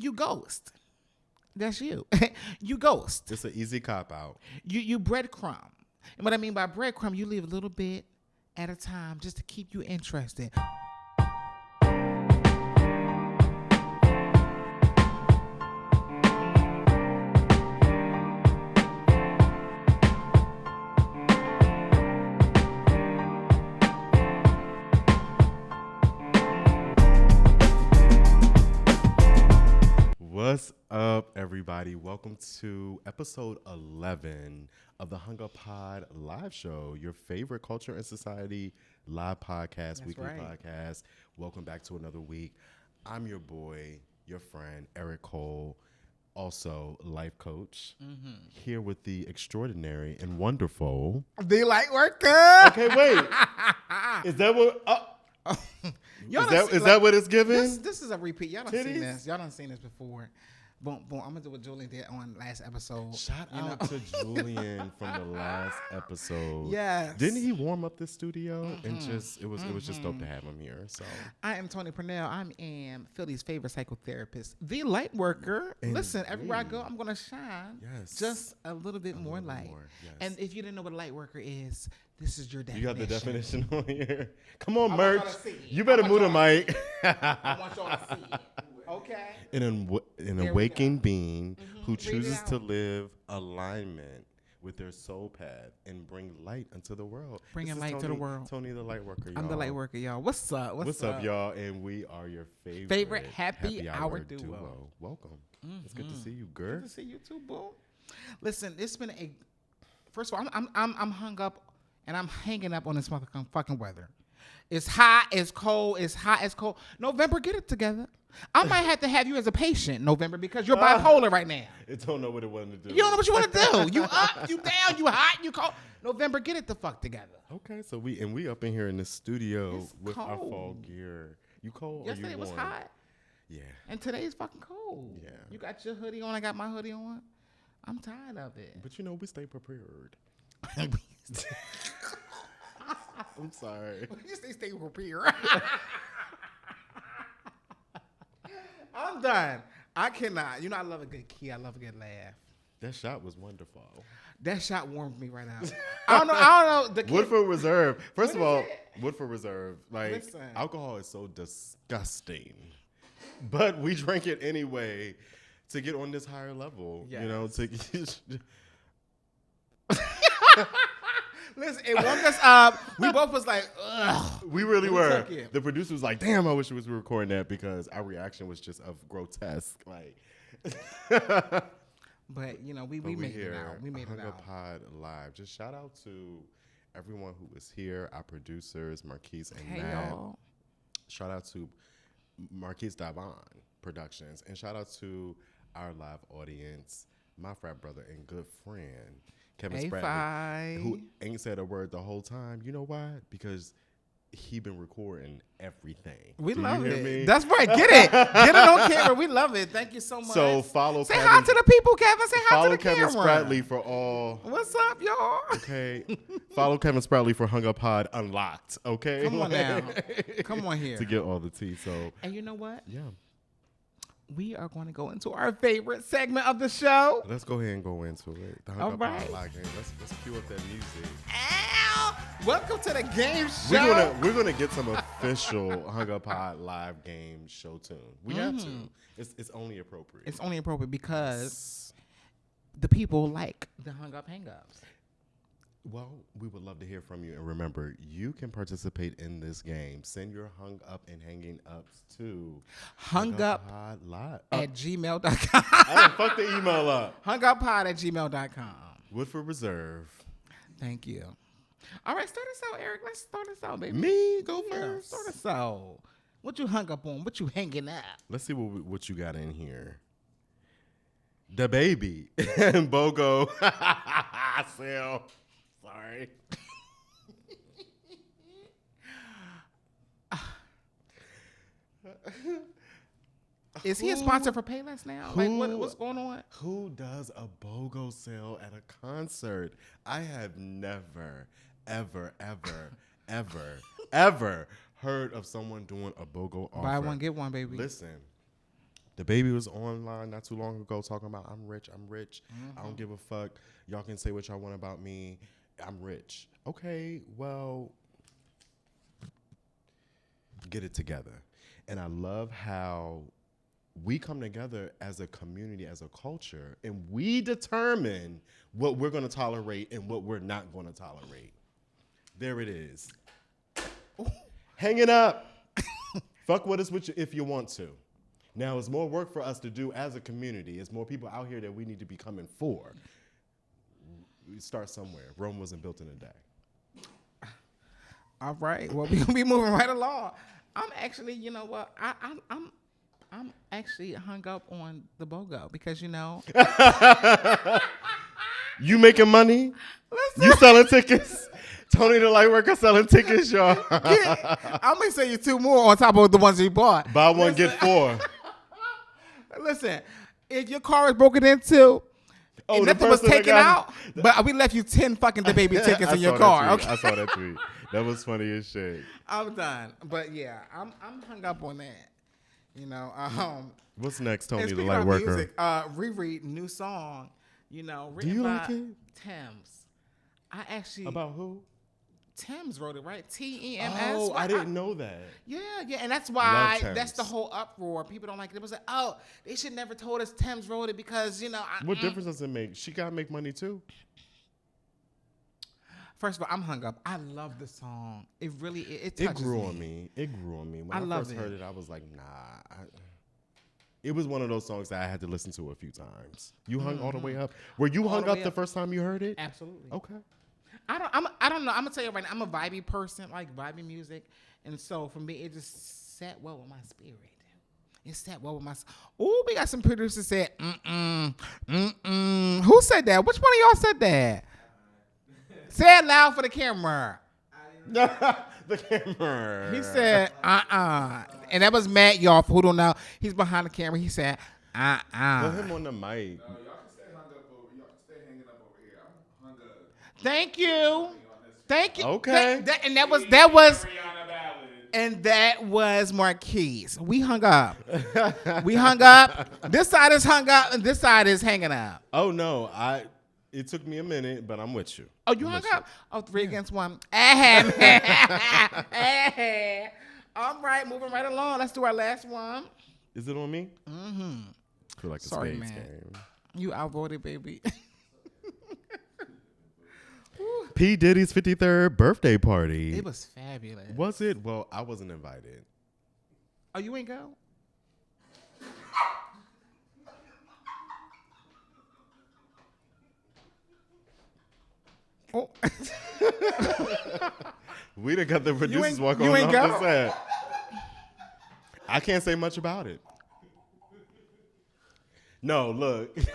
you ghost. That's you. You ghost. It's an easy cop out. You breadcrumb. And what I mean by breadcrumb, you leave a little bit at a time just to keep you interested. What's up, everybody? Welcome to episode 11 of the Hung Up Pod live show, your favorite culture and society live podcast, That's weekly right. podcast. Welcome back to another week. I'm your boy, your friend, Eric Cole, also life coach, here with the extraordinary and wonderful. The light worker. Okay, wait. Is that what... Is that what it's giving? This is a repeat. Y'all done seen this. Y'all done seen this before. Boom, boom. I'm gonna do what Julian did on last episode. Shout out to Julian from the last episode. Yes. Didn't he warm up the studio and it was just dope to have him here. So I am Tony Purnell. I am Philly's favorite psychotherapist, the light worker. Listen, everywhere I go, I'm gonna shine just a little bit more light. Yes. And if you didn't know what a light worker is, this is your definition. You got the definition on here. Come on, merch. You better better move the mic. I want y'all to see it. Okay. An awakened being who chooses to live alignment with their soul path and bring light into the world. Bringing light to the world. Tony the light worker, y'all. I'm the light worker, y'all. What's up? What's up, y'all? And we are your favorite happy hour duo. Welcome. It's good to see you, girl. Good to see you too, boo. Listen, it's been first of all, I'm hung up and I'm hanging up on this motherfucking weather. It's hot, it's cold, it's hot, it's cold. November, get it together. I might have to have you as a patient, November, because you're bipolar right now. It don't know what it wanted to do. You don't know what you want to do. You up, you down, you hot, you cold. November, get it the fuck together. Okay, so we up in here in the studio with cold. our fall gear. You cold Yesterday or you was warm? hot. Yeah. And today's fucking cold. Yeah. You got your hoodie on, I got my hoodie on. I'm tired of it. But we stay prepared. I'm sorry. You stay prepared. I'm done. I cannot. You know, I love a good key. I love a good laugh. That shot was wonderful. That shot warmed me right out. I don't know. The Woodford Reserve. First of all, Woodford Reserve. Like, Listen. Alcohol is so disgusting. But we drank it anyway to get on this higher level. Yes. You know, to Listen, it warmed us up. We both was like, ugh. We really were. took it. The producer was like, damn, I wish we was recording that because our reaction was just of grotesque. Like, But, you know, we made it out. We made it Hung out. Up Pod live. Just shout out to everyone who is here, our producers, Marquise and Hey, Matt. y'all. Shout out to Marquise Davon Productions. And shout out to our live audience, my frat brother and good friend, Kevin Spradley, who ain't said a word the whole time. You know why? Because he been recording everything. We Do love you hear it. me? That's right. Get it. Get it on camera. We love it. Thank you so much. So follow Say Kevin. hi to the people, Kevin. Say hi Follow to the Kevin camera. Spradley for all. What's up, y'all? Okay. Follow Kevin Spradley for Hung Up Pod Unlocked. Okay. Come on now. Come on here. To get all the tea. So And you know what? yeah. We are going to go into our favorite segment of the show. Let's go ahead and go into it. The Hung All Up right. Pod Live game. Let's cue up that music. Ow! Welcome to the game show. We're gonna get some official Hung Up Pod live game show tune. We have to. It's only appropriate. It's only appropriate because the people like the hung up hang-ups. Well, we would love to hear from you. And remember, you can participate in this game. Send your hung up and hanging ups to hungup@gmail.com. I done fucked the email up. hunguppod@gmail.com. Woodford Reserve. Thank you. All right, start us out, Eric. Let's start us out, baby. Me? Go Yeah, first. start us out. What you hung up on? What you hanging up? Let's see what you got in here. The baby. BOGO. Sale. Sorry. Is he a sponsor for Payless now? Like, what's going on? Who does a BOGO sale at a concert? I have never, ever, ever, ever, ever heard of someone doing a BOGO offer. Buy one, get one, baby. Listen, The baby was online not too long ago talking about I'm rich. I don't give a fuck. Y'all can say what y'all want about me. I'm rich. Okay, well, get it together. And I love how we come together as a community, as a culture, and we determine what we're going to tolerate and what we're not going to tolerate. There it is. Hang it up. Fuck with us if you want to. Now, it's more work for us to do as a community. It's more people out here that we need to be coming for. We start somewhere. Rome wasn't built in a day. All right. Well, we're gonna be moving right along. I'm actually, you know what? I'm actually hung up on the BOGO because you know. You making money? Listen. You selling tickets? Tony the Lightworker selling tickets, y'all. I'm gonna sell you 2 more on top of the ones you bought. Buy one, get 4. Listen, if your car is broken into, and nothing was taken out, but we left you 10 fucking the baby tickets in your car. Okay? I saw that tweet. That was funny as shit. I'm done. But yeah, I'm hung up on that. You know. What's next, Tony the Lightworker? Lightworker? Riri, new song. You know, written Do you by like it? Thames. I actually About who? Thames wrote it, right? Tems. Oh, I didn't know that. Yeah, and that's why Love that's the Thames. whole uproar. People don't like it. It was like, oh, they should never told us Thames wrote it because you know. What difference does it make? She gotta make money too. First of all, I'm hung up. I love the song. It really it touches grew on me. It grew on me. When I first heard it, I was like, nah. It was one of those songs that I had to listen to a few times. You hung all the way up. Were you hung up the first time you heard it? Absolutely. Okay. I don't know. I'm gonna tell you right now. I'm a vibey person, like vibey music, and so for me, it just sat well with my spirit. It sat well with my. Oh, we got some producers said, Who said that? Which one of y'all said that? Say it loud for the camera. The camera. He said, and that was Matt, y'all. For who don't know, he's behind the camera. He said, Put him on the mic. Y'all can stay hung up over. Y'all can stay hanging up over here. I'm hung up. Thank you. Thank you. Okay. And that was Marquise. We hung up. We hung up. This side is hung up, and this side is hanging up. Oh no, it took me a minute, but I'm with you. Oh, you hung up? Oh, 3 against 1. All right, moving right along. Let's do our last one. Is it on me? Mm-hmm. I feel like a Sorry, spades man. game. You outvoted, baby. P. Diddy's 53rd birthday party. It was fabulous. Was it? Well, I wasn't invited. Oh, you ain't go? Oh. We done got the producers ain't- walk you on ain't off go? the set. I can't say much about it. No, look. Keith.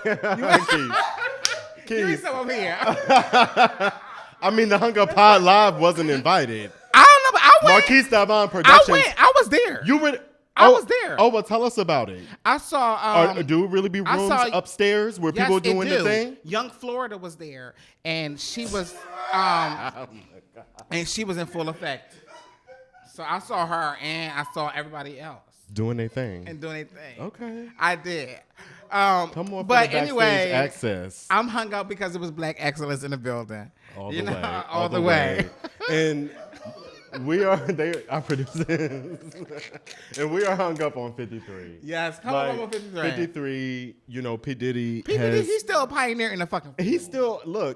Give me some over here. I mean, the Hung Up Pod Live wasn't invited. I don't know, but I went. Marquise Davon Productions. I went. I was there. You were. I was there. Oh, well, tell us about it. I saw. Do it really be rooms upstairs where yes, people it doing the do. thing? Young Florida was there, and she was, and she was in full effect. So I saw her, and I saw everybody else Doing their thing. and doing their thing. Okay. I did. Come on for but the backstage anyway, access. I'm hung up because it was Black excellence in the building. All the You know, way. all the way. And they are producers. And we are hung up on 53. Yes, come on over 53. 53, P. Diddy P. has... Diddy, he's still a pioneer in the fucking field.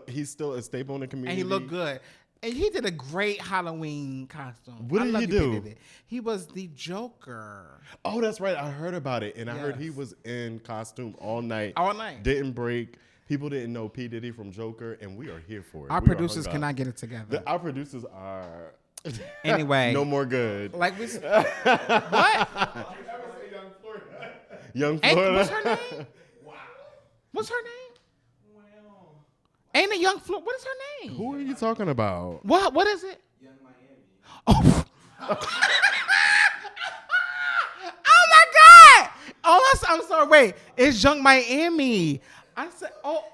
He's still a staple in the community. And he looked good. And he did a great Halloween costume. What did he do? He was the Joker. Oh, that's right. I heard about it. And I heard he was in costume all night. All night. Didn't break. People didn't know P. Diddy from Joker, and we are here for it. Our producers cannot get it together. Our producers are... Anyway. no more good. Like we... What? Young Florida. What's her name? Wow. What's her name? Ain't it Young Florida? What is her name? Who are you talking about? What is it? Young Miami. Oh. Oh my God! Oh, I'm sorry. Wait, it's Young Miami. I said, oh.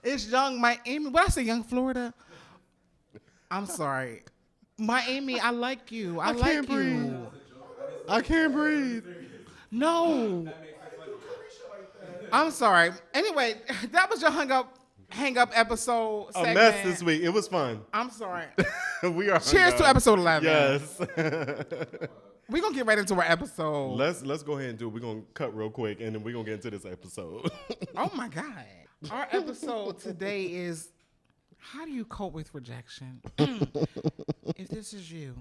It's Young Miami. What I say, Young Florida? I'm sorry. Miami, I like you. I like can't breathe. you. I can't breathe. No. I'm sorry. Anyway, that was your hang up episode A segment. mess this week. It was fun. I'm sorry. We are. Cheers to episode 11. Yes. We're going to get right into our episode. Let's go ahead and do it. We're going to cut real quick, and then we're going to get into this episode. Oh, my God. Our episode today is, how do you cope with rejection? If this is you,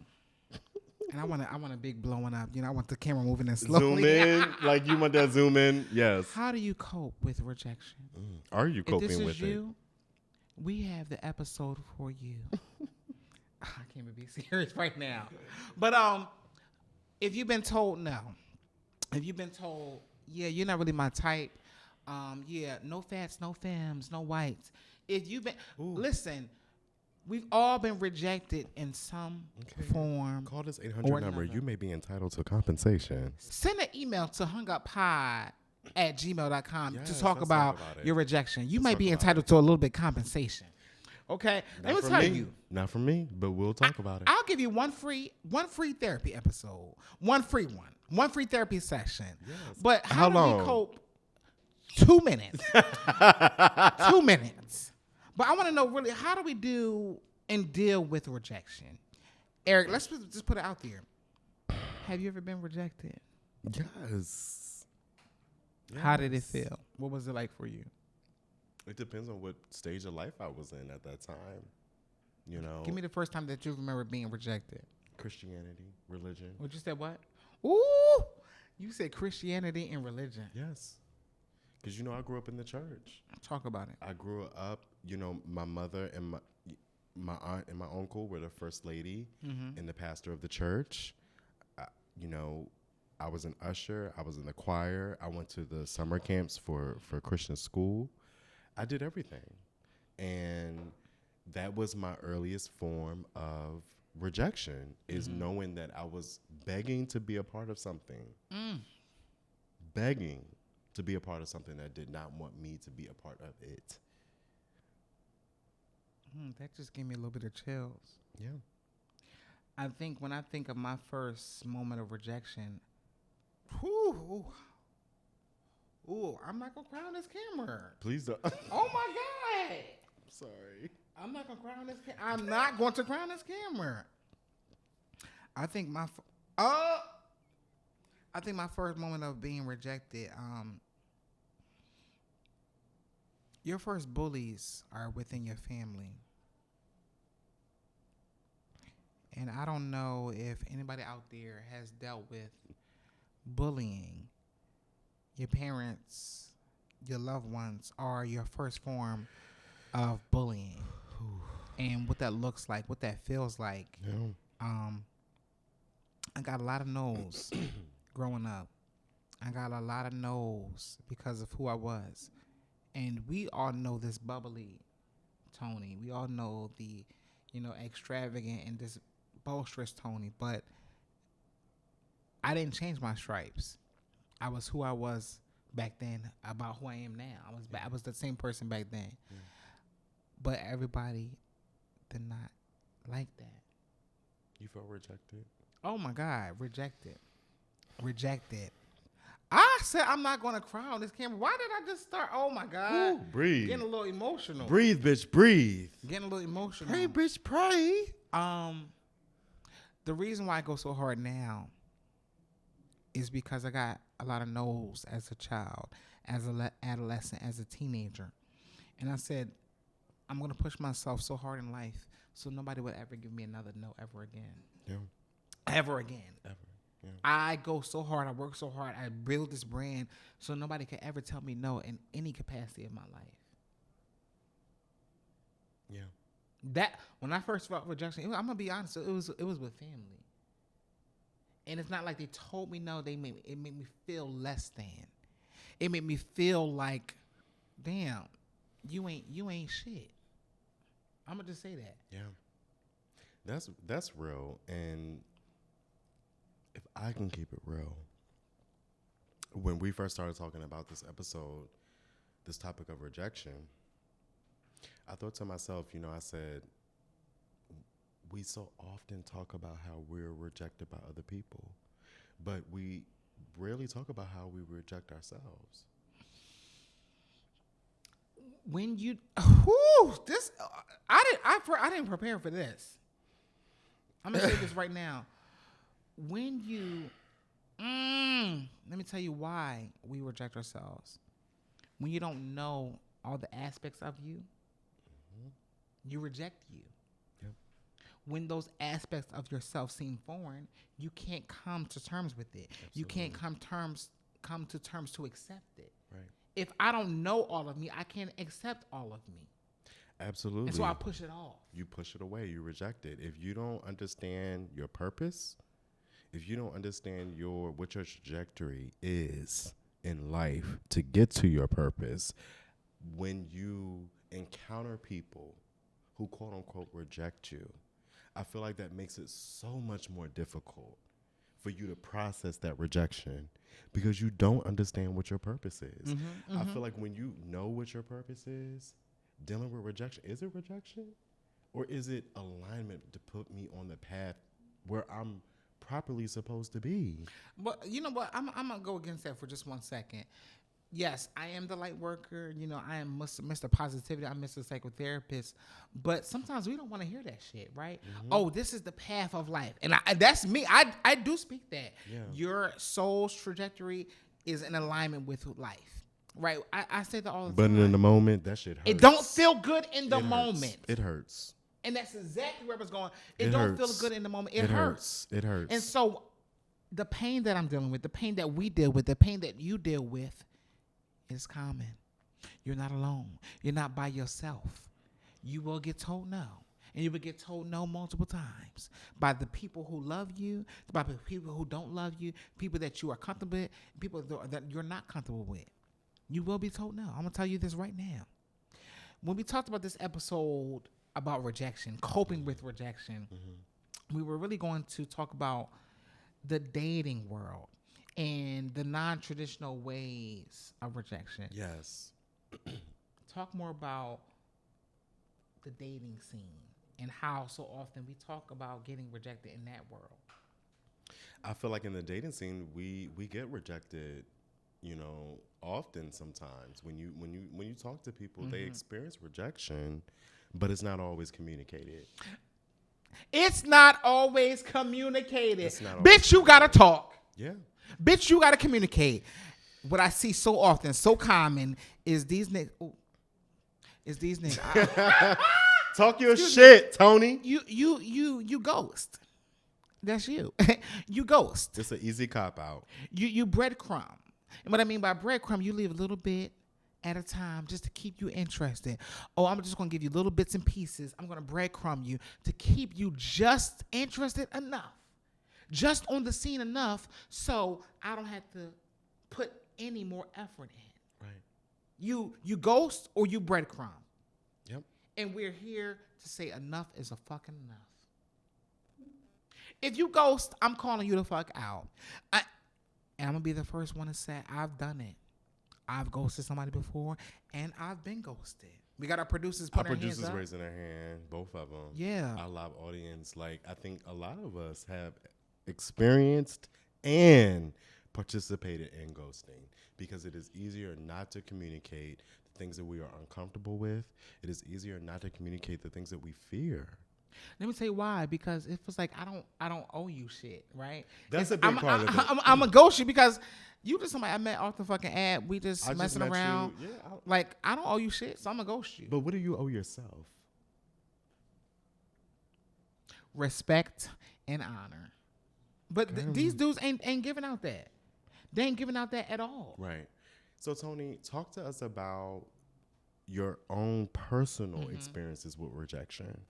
and I want a big blowing up. You know, I want the camera moving in slowly. Zoom in. Like you want that zoom in? Yes. How do you cope with rejection? Are you coping if this with is it? you, we have the episode for you. I can't even be serious right now. But if you've been told no, if you've been told, yeah, you're not really my type, yeah, no fats, no femmes, no whites. If you've been, listen, we've all been rejected in some form. Call this 800 number. You may be entitled to compensation. Send an email to hunguppod@gmail.com Yes, to talk about it. your rejection. You Let's might talk be about entitled to a little bit compensation. Okay, let me tell you. Not from me, but we'll talk about it. I'll give you one free therapy episode, one free therapy session. Yes. But How do long? we cope? 2 minutes. 2 minutes. But I want to know really, how do we do and deal with rejection? Eric, let's just put it out there. Have you ever been rejected? Yes. How did it feel? What was it like for you? It depends on what stage of life I was in at that time. You know, Give me the first time that you remember being rejected. Christianity, religion. What you said? What? Ooh, you said Christianity and religion. Yes. Because, you know, I grew up in the church. Talk about it. I grew up, you know, my mother and my aunt and my uncle were the first lady and the pastor of the church. You know, I was an usher. I was in the choir. I went to the summer camps for Christian school. I did everything. And that was my earliest form of rejection, is knowing that I was begging to be a part of something. Begging to be a part of something that did not want me to be a part of it. That just gave me a little bit of chills. Yeah. I think when I think of my first moment of rejection, ooh, I'm not gonna cry on this camera. Please don't. Oh my God! Sorry. I'm not gonna cry on this. I'm not going to cry on this camera. I think my first moment of being rejected. Your first bullies are within your family. And I don't know if anybody out there has dealt with bullying. Your parents, your loved ones are your first form of bullying. And what that looks like, what that feels like. Yeah. I got a lot of no's growing up. I got a lot of no's because of who I was. And we all know this bubbly Tony. We all know the, extravagant and this boisterous Tony. But I didn't change my stripes. I was who I was back then about who I am now. I was the same person back then. Yeah. But everybody did not like that. You felt rejected? Oh, my God. Rejected. I said I'm not going to cry on this camera. Why did I just start? Oh, my God. Ooh, breathe. Getting a little emotional. Breathe, bitch, breathe. Getting a little emotional. Pray, bitch, pray. The reason why I go so hard now is because I got a lot of no's as a child, as an adolescent, as a teenager. And I said, I'm going to push myself so hard in life so nobody would ever give me another no ever again. Yeah. Ever again. Ever. Yeah. I go so hard. I work so hard. I build this brand so nobody can ever tell me no in any capacity of my life. Yeah. That when I first felt rejection, I'm gonna be honest. It was with family, and it's not like they told me no. It made me feel less than. It made me feel like, damn, you ain't shit. I'm gonna just say that. Yeah. That's real. And if I can keep it real, when we first started talking about this episode, this topic of rejection, I thought to myself, I said, we so often talk about how we're rejected by other people, but we rarely talk about how we reject ourselves. When you, this, I didn't prepare for this. I'm gonna say this right now. When you, let me tell you why we reject ourselves. When you don't know all the aspects of you, you reject you. Yep. When those aspects of yourself seem foreign, you can't come to terms with it. Absolutely. You can't come to terms to accept it. Right. If I don't know all of me, I can't accept all of me. Absolutely. And so I push it off. You push it away. You reject it. If you don't understand your purpose, if you don't understand what your trajectory is in life to get to your purpose, when you encounter people who quote unquote reject you, I feel like that makes it so much more difficult for you to process that rejection because you don't understand what your purpose is. I feel like when you know what your purpose is, dealing with rejection, is it rejection? Or is it alignment to put me on the path where I'm properly supposed to be? But you know what? I'm going to go against that for just 1 second. Yes, I am the light worker. You know, I am Mr. Positivity. I'm Mr. Psychotherapist. But sometimes we don't want to hear that shit, right? Oh, this is the path of life. And that's me. I do speak that. Yeah. Your soul's trajectory is in alignment with life, right? I say that all the But time. in the moment, that shit hurts. It don't feel good in the moment. It hurts. And that's exactly where I was going. It don't feel good in the moment. It hurts. It hurts. And so the pain that I'm dealing with, the pain that we deal with, the pain that you deal with is common. You're not alone. You're not by yourself. You will get told no. And you will get told no multiple times by the people who love you, by the people who don't love you, people that you are comfortable with, people that you're not comfortable with. You will be told no. I'm going to tell you this right now. When we talked about this episode about rejection, coping with rejection, we were really going to talk about the dating world and the non-traditional ways of rejection. Yes. Talk more about the dating scene and how so often we talk about getting rejected in that world. I feel like in the dating scene, we get rejected, you know, often sometimes. When you talk to people, they experience rejection, but it's not always communicated. It's not always communicated. It's not Bitch, you gotta talk. Yeah. Bitch, you gotta communicate. What I see so often, so common, is these niggas. Talk your shit, Tony. You ghost. That's you. You ghost. It's an easy cop out. You breadcrumb. And what I mean by breadcrumb, you leave a little bit at a time just to keep you interested. Oh, I'm just going to give you little bits and pieces. I'm going to breadcrumb you to keep you just interested enough. Just on the scene enough so I don't have to put any more effort in. Right. You ghost or you breadcrumb. Yep. And we're here to say enough is a fucking enough. If you ghost, I'm calling you the fuck out. And I'm going to be the first one to say I've done it. I've ghosted somebody before, and I've been ghosted. We got our producers putting their hands up. Our producers raising their hand, both of them. Yeah. Our live audience, like, I think a lot of us have experienced and participated in ghosting because it is easier not to communicate the things that we are uncomfortable with. It is easier not to communicate the things that we fear. Let me tell you why. Because it feels like I don't owe you shit, right? That's a big part of it. I'm gonna ghost you because you just somebody I met off the fucking ad. We just messing around. Yeah, like I don't owe you shit, so I'm gonna ghost you. But what do you owe yourself? Respect and honor. But these dudes ain't giving out that. They ain't giving out that at all. Right. So Tony, talk to us about your own personal experiences with rejection.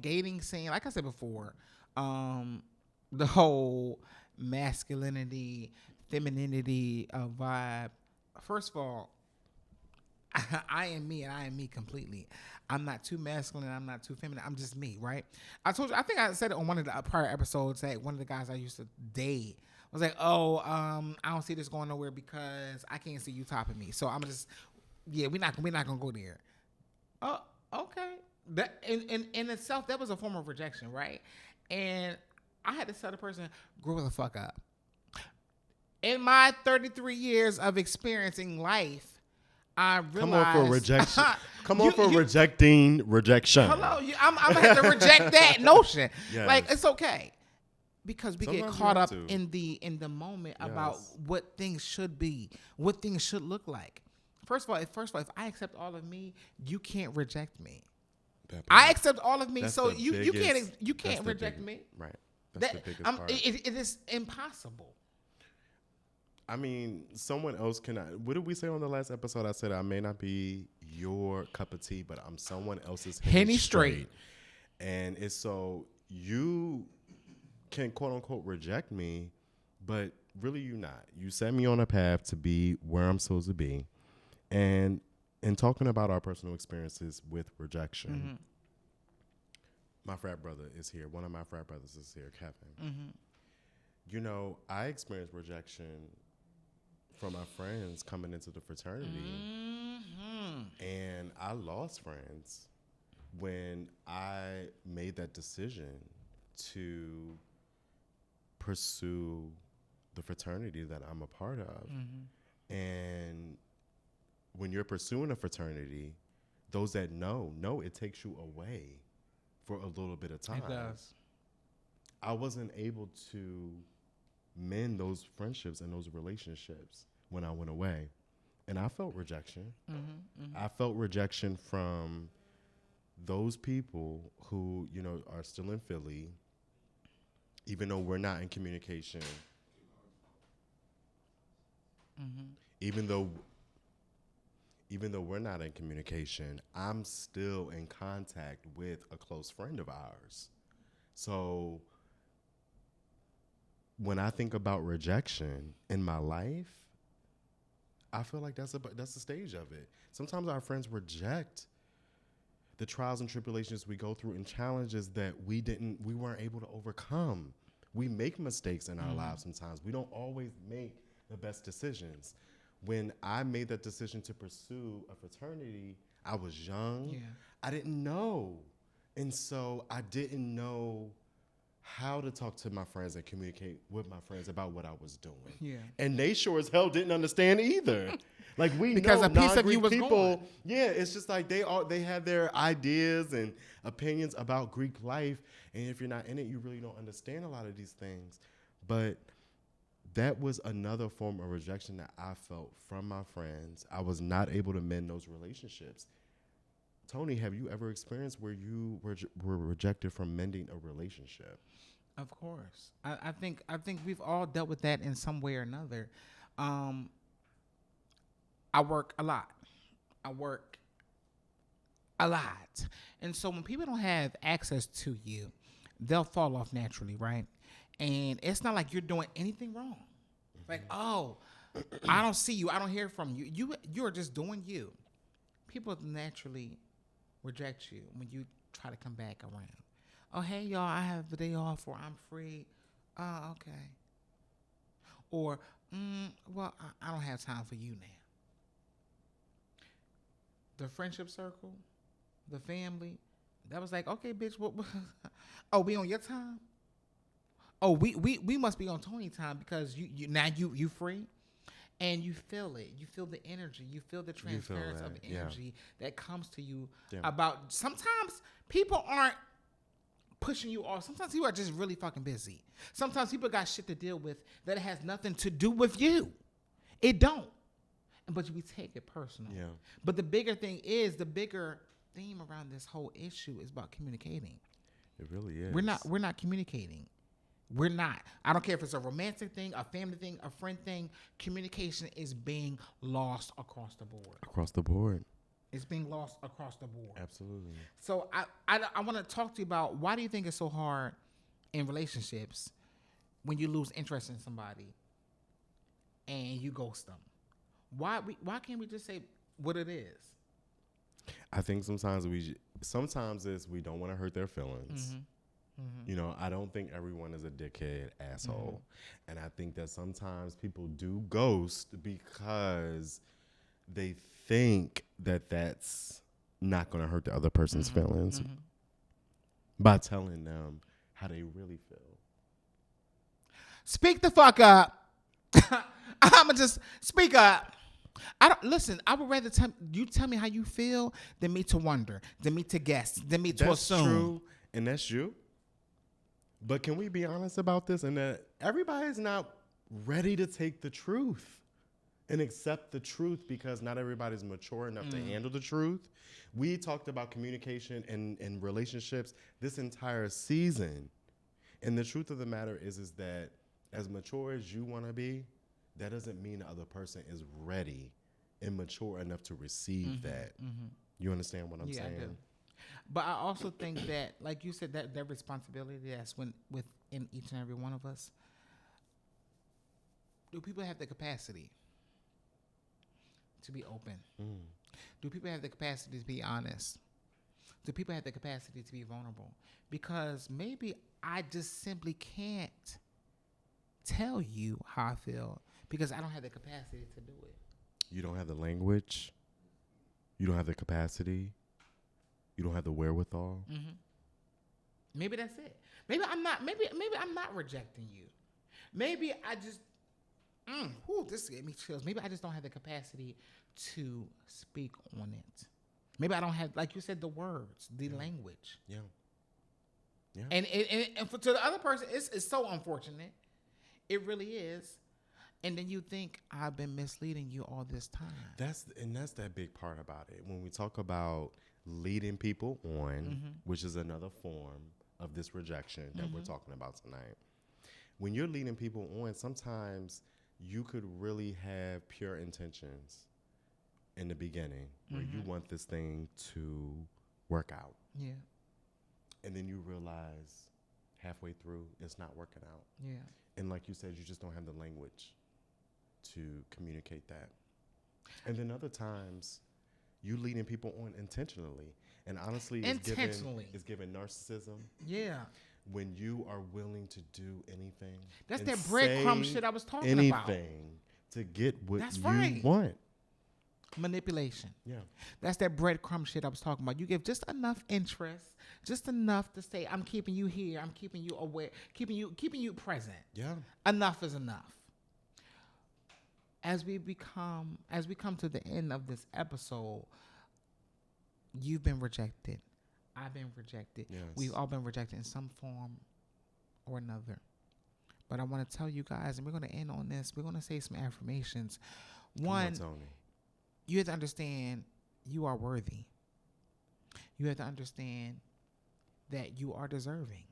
Dating scene, like I said before, the whole masculinity, femininity vibe. First of all, I am me and I am me completely. I'm not too masculine. I'm not too feminine. I'm just me, right? I told you, I think I said it on one of the prior episodes that one of the guys I used to date was like, oh, I don't see this going nowhere because I can't see you topping me. So I'm just, yeah, we're not gonna go there. Oh, okay. That in itself, that was a form of rejection, right? And I had to tell the person, grow the fuck up. In my 33 years of experiencing life, I realized. Come on for rejection. Come on for rejecting rejection. Hello, I'm gonna have to reject that notion. Yes. Like, it's okay, because we Sometimes get we caught have up to. in the moment about Yes. what things should be, what things should look like. First of all, if I accept all of me, you can't reject me. I accept all of me, That's so the you biggest- can't that's the reject biggest- me. Right. That's the biggest part. It is impossible. I mean, someone else cannot. What did we say on the last episode? I said I may not be your cup of tea, but I'm someone else's Henny straight. And it's so you can quote unquote reject me, but really you not. You set me on a path to be where I'm supposed to be. And in talking about our personal experiences with rejection, my frat brother is here. One of my frat brothers is here, Kevin. You know, I experienced rejection from my friends coming into the fraternity. And I lost friends when I made that decision to pursue the fraternity that I'm a part of. And when you're pursuing a fraternity, those that know it takes you away for a little bit of time. It does. I wasn't able to mend those friendships and those relationships when I went away. And I felt rejection. I felt rejection from those people who, you know, are still in Philly, even though we're not in communication. Even though we're not in communication, I'm still in contact with a close friend of ours. So when I think about rejection in my life, I feel like that's the stage of it. Sometimes our friends reject the trials and tribulations we go through and challenges that we weren't able to overcome. We make mistakes in our lives sometimes. We don't always make the best decisions. When I made that decision to pursue a fraternity, I was young. Yeah. I didn't know. And so I didn't know how to talk to my friends and communicate with my friends about what I was doing. Yeah. And they sure as hell didn't understand either. Like Because know a piece of non-Greek you was people, gone. yeah, it's just like they have their ideas and opinions about Greek life, and if you're not in it, you really don't understand a lot of these things. But that was another form of rejection that I felt from my friends. I was not able to mend those relationships. Tony, have you ever experienced where you were rejected from mending a relationship? Of course. I think we've all dealt with that in some way or another. I work a lot. And so when people don't have access to you, they'll fall off naturally, right? And it's not like you're doing anything wrong. Like, oh, I don't see you. I don't hear from you. You're just doing you. People naturally reject you when you try to come back around. Oh, hey, y'all, I have the day off or I'm free. Oh, okay. Or, well, I don't have time for you now. The friendship circle, the family, that was like, okay, bitch, what oh, we on your time? Oh, we must be on Tony time because you now you free, and you feel it. You feel the energy. You feel the transference of energy that comes to you about. Sometimes people aren't pushing you off. Sometimes people are just really fucking busy. Sometimes people got shit to deal with that has nothing to do with you. It don't. But we take it personal. Yeah. But the bigger thing is, the bigger theme around this whole issue is about communicating. It really is. We're not communicating. We're not. I don't care if it's a romantic thing, a family thing, a friend thing. Communication is being lost across the board. Across the board. It's being lost across the board. Absolutely. So I want to talk to you about, why do you think it's so hard in relationships when you lose interest in somebody and you ghost them? Why can't we just say what it is? I think sometimes it's we don't want to hurt their feelings. You know, I don't think everyone is a dickhead asshole. And I think that sometimes people do ghost because they think that that's not going to hurt the other person's feelings by telling them how they really feel. Speak the fuck up. I'ma just speak up. I don't listen. I would rather you tell me how you feel than me to wonder, than me to guess, than me to assume. That's true, and that's you. But can we be honest about this? And that everybody's not ready to take the truth and accept the truth because not everybody's mature enough to handle the truth. We talked about communication and relationships this entire season, and the truth of the matter is that as mature as you want to be, that doesn't mean the other person is ready and mature enough to receive that. You understand what I'm saying? I do. But I also think that, like you said, that responsibility that's within each and every one of us. Do people have the capacity to be open? Do people have the capacity to be honest? Do people have the capacity to be vulnerable? Because maybe I just simply can't tell you how I feel because I don't have the capacity to do it. You don't have the language. You don't have the capacity. You don't have the wherewithal. Maybe that's it. Maybe I'm not. Maybe I'm not rejecting you. Maybe I just. This gave me chills. Maybe I just don't have the capacity to speak on it. Maybe I don't have, like you said, the words, the language. Yeah. And to the other person, it's so unfortunate. It really is. And then you think I've been misleading you all this time. That's that big part about it. When we talk about leading people on, which is another form of this rejection that we're talking about tonight. When you're leading people on, sometimes you could really have pure intentions in the beginning where you want this thing to work out. Yeah. And then you realize halfway through it's not working out. Yeah. And like you said, you just don't have the language to communicate that. And then other times, you leading people on intentionally. And honestly, it's given narcissism. Yeah. When you are willing to do anything. That's that breadcrumb shit I was talking about. Anything to get what That's you right. want. Manipulation. Yeah. That's that breadcrumb shit I was talking about. You give just enough interest, just enough to say, I'm keeping you here, I'm keeping you aware, keeping you present. Yeah. Enough is enough. As we come to the end of this episode, you've been rejected. I've been rejected. Yes. We've all been rejected in some form or another. But I want to tell you guys, and we're going to end on this. We're going to say some affirmations. One, Tony. You have to understand you are worthy. You have to understand that you are deserving.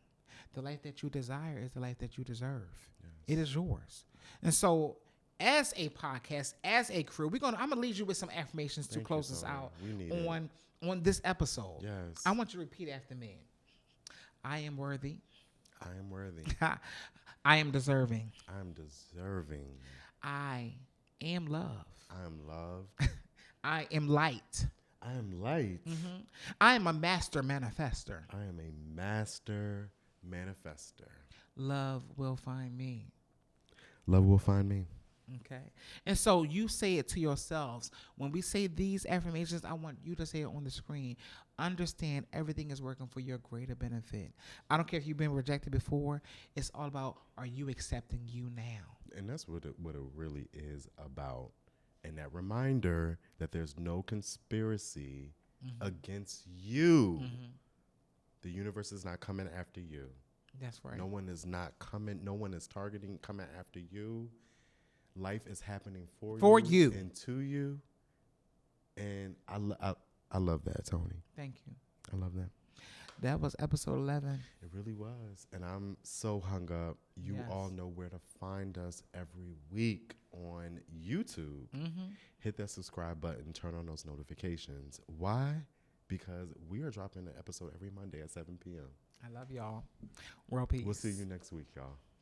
The life that you desire is the life that you deserve. Yes. It is yours. And so, as a podcast, as a crew, I'm gonna lead you with some affirmations to close us out on this episode. Yes. I want you to repeat after me. I am worthy. I am worthy. I am deserving. I am deserving. I am love. I am love. I am light. I am light. I am a master manifester. I am a master manifester. Love will find me. Love will find me. Okay. And so you say it to yourselves. When we say these affirmations, I want you to say it on the screen. Understand everything is working for your greater benefit. I don't care if you've been rejected before. It's all about, are you accepting you now? And that's what it really is about. And that reminder that there's no conspiracy against you. The universe is not coming after you. That's right. No one is not coming. No one is targeting coming after you. Life is happening for you and to you. And I love that, Tony. Thank you. I love that. That was episode 11. It really was. And I'm so hung up. You all know where to find us every week on YouTube. Hit that subscribe button. Turn on those notifications. Why? Because we are dropping an episode every Monday at 7 p.m. I love y'all. World peace. We'll see you next week, y'all.